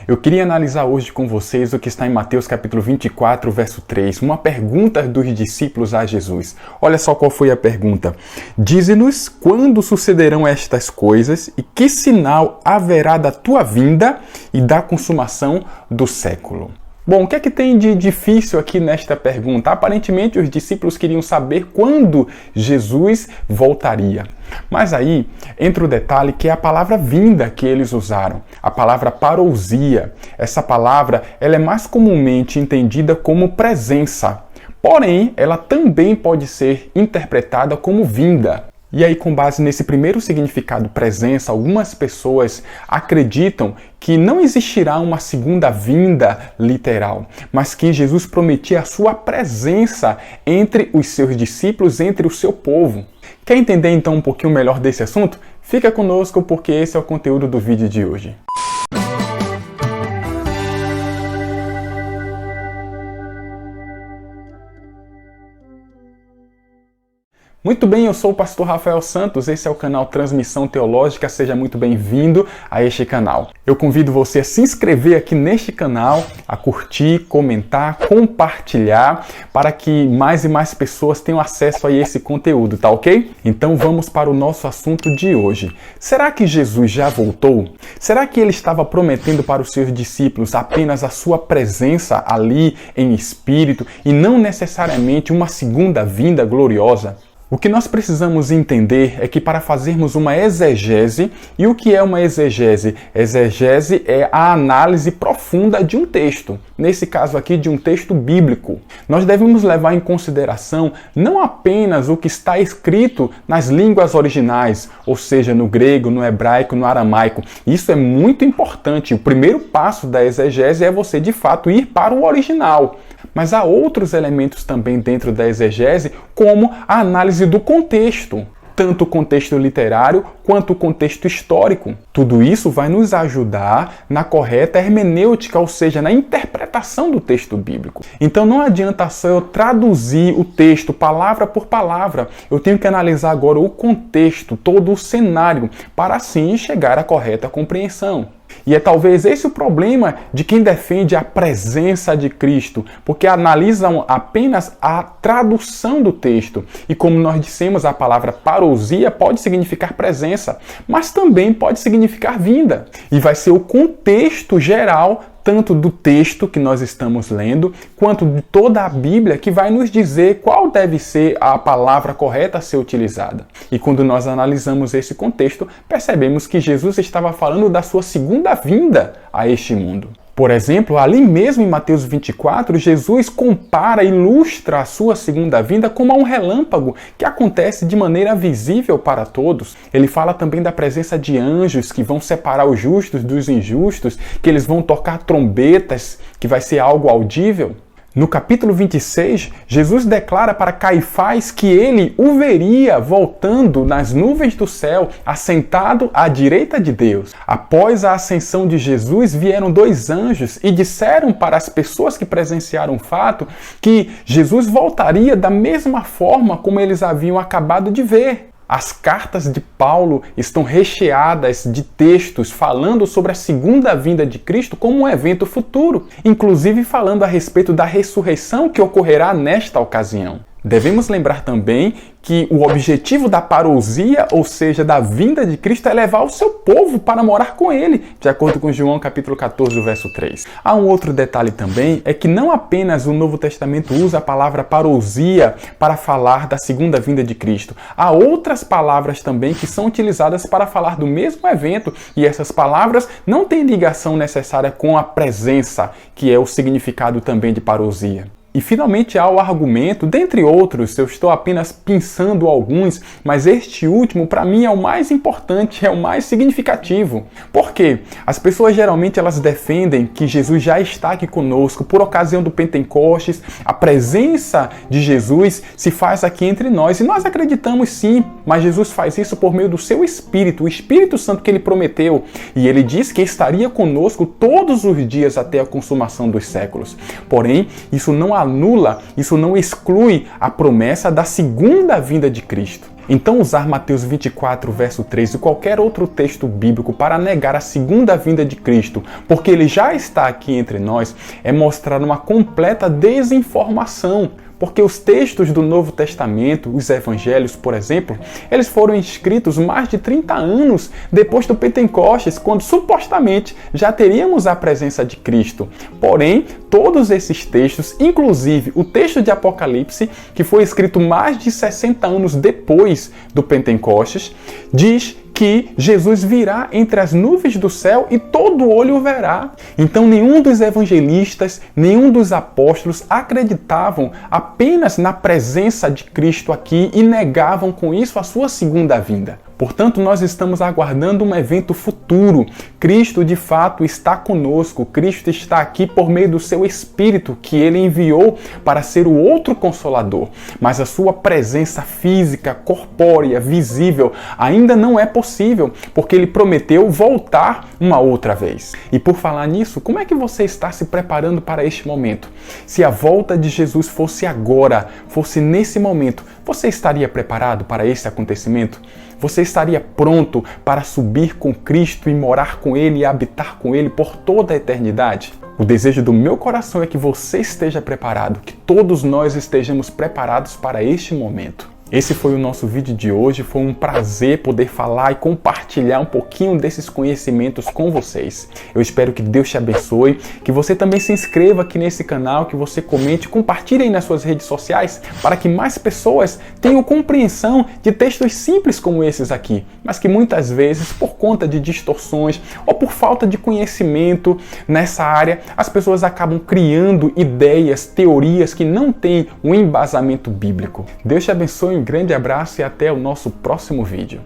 Eu queria analisar hoje com vocês o que está em Mateus capítulo 24, verso 3, uma pergunta dos discípulos a Jesus. Olha só qual foi a pergunta. Dize-nos quando sucederão estas coisas e que sinal haverá da tua vinda e da consumação do século. Bom, o que é que tem de difícil aqui nesta pergunta? Aparentemente, os discípulos queriam saber quando Jesus voltaria. Mas aí entra o detalhe que é a palavra vinda que eles usaram, a palavra parousia. Essa palavra ela é mais comumente entendida como presença, porém, ela também pode ser interpretada como vinda. E aí, com base nesse primeiro significado, presença, algumas pessoas acreditam que não existirá uma segunda vinda literal, mas que Jesus prometia a sua presença entre os seus discípulos, entre o seu povo. Quer entender então um pouquinho melhor desse assunto? Fica conosco porque esse é o conteúdo do vídeo de hoje. Muito bem, eu sou o pastor Rafael Santos, esse é o canal Transmissão Teológica, seja muito bem-vindo a este canal. Eu convido você a se inscrever aqui neste canal, a curtir, comentar, compartilhar, para que mais e mais pessoas tenham acesso a esse conteúdo, tá ok? Então vamos para o nosso assunto de hoje. Será que Jesus já voltou? Será que ele estava prometendo para os seus discípulos apenas a sua presença ali em espírito e não necessariamente uma segunda vinda gloriosa? O que nós precisamos entender é que para fazermos uma exegese, e o que é uma exegese? Exegese é a análise profunda de um texto, nesse caso aqui de um texto bíblico. Nós devemos levar em consideração não apenas o que está escrito nas línguas originais, ou seja, no grego, no hebraico, no aramaico. Isso é muito importante. O primeiro passo da exegese é você de fato ir para o original. Mas há outros elementos também dentro da exegese, como a análise do contexto, tanto o contexto literário quanto o contexto histórico. Tudo isso vai nos ajudar na correta hermenêutica, ou seja, na interpretação do texto bíblico. Então não adianta só eu traduzir o texto palavra por palavra. Eu tenho que analisar agora o contexto, todo o cenário, para assim chegar à correta compreensão. E é talvez esse o problema de quem defende a presença de Cristo, porque analisam apenas a tradução do texto. E como nós dissemos, a palavra parousia pode significar presença, mas também pode significar vinda. E vai ser o contexto geral tanto do texto que nós estamos lendo, quanto de toda a Bíblia, que vai nos dizer qual deve ser a palavra correta a ser utilizada. E quando nós analisamos esse contexto, percebemos que Jesus estava falando da sua segunda vinda a este mundo. Por exemplo, ali mesmo em Mateus 24, Jesus compara e ilustra a sua segunda vinda como um relâmpago que acontece de maneira visível para todos. Ele fala também da presença de anjos que vão separar os justos dos injustos, que eles vão tocar trombetas, que vai ser algo audível. No capítulo 26, Jesus declara para Caifás que ele o veria voltando nas nuvens do céu, assentado à direita de Deus. Após a ascensão de Jesus, vieram dois anjos e disseram para as pessoas que presenciaram o fato que Jesus voltaria da mesma forma como eles haviam acabado de ver. As cartas de Paulo estão recheadas de textos falando sobre a segunda vinda de Cristo como um evento futuro, inclusive falando a respeito da ressurreição que ocorrerá nesta ocasião. Devemos lembrar também que o objetivo da parousia, ou seja, da vinda de Cristo, é levar o seu povo para morar com ele, de acordo com João capítulo 14, verso 3. Há um outro detalhe também, é que não apenas o Novo Testamento usa a palavra parousia para falar da segunda vinda de Cristo. Há outras palavras também que são utilizadas para falar do mesmo evento, e essas palavras não têm ligação necessária com a presença, que é o significado também de parousia. E finalmente há o argumento, dentre outros, eu estou apenas pensando alguns, mas este último para mim é o mais importante, é o mais significativo. Por quê? As pessoas geralmente elas defendem que Jesus já está aqui conosco por ocasião do Pentecostes, a presença de Jesus se faz aqui entre nós e nós acreditamos sim, mas Jesus faz isso por meio do seu Espírito, o Espírito Santo que ele prometeu, e ele diz que estaria conosco todos os dias até a consumação dos séculos. Porém, isso não anula, isso não exclui a promessa da segunda vinda de Cristo. Então usar Mateus 24, verso 3 e qualquer outro texto bíblico para negar a segunda vinda de Cristo, porque ele já está aqui entre nós, é mostrar uma completa desinformação. Porque os textos do Novo Testamento, os evangelhos, por exemplo, eles foram escritos mais de 30 anos depois do Pentecostes, quando supostamente já teríamos a presença de Cristo. Porém, todos esses textos, inclusive o texto de Apocalipse, que foi escrito mais de 60 anos depois do Pentecostes, diz que Jesus virá entre as nuvens do céu e todo olho o verá. Então nenhum dos evangelistas, nenhum dos apóstolos acreditavam apenas na presença de Cristo aqui e negavam com isso a sua segunda vinda. Portanto, nós estamos aguardando um evento futuro. Cristo, de fato, está conosco. Cristo está aqui por meio do seu Espírito, que ele enviou para ser o outro Consolador. Mas a sua presença física, corpórea, visível, ainda não é possível, porque ele prometeu voltar uma outra vez. E por falar nisso, como é que você está se preparando para este momento? Se a volta de Jesus fosse agora, fosse nesse momento, você estaria preparado para esse acontecimento? Você estaria pronto para subir com Cristo e morar com Ele e habitar com Ele por toda a eternidade? O desejo do meu coração é que você esteja preparado, que todos nós estejamos preparados para este momento. Esse foi o nosso vídeo de hoje, foi um prazer poder falar e compartilhar um pouquinho desses conhecimentos com vocês. Eu espero que Deus te abençoe, que você também se inscreva aqui nesse canal, que você comente, compartilhe aí nas suas redes sociais, para que mais pessoas tenham compreensão de textos simples como esses aqui, mas que muitas vezes, por conta de distorções ou por falta de conhecimento nessa área, as pessoas acabam criando ideias, teorias que não têm um embasamento bíblico. Deus te abençoe. Um grande abraço e até o nosso próximo vídeo.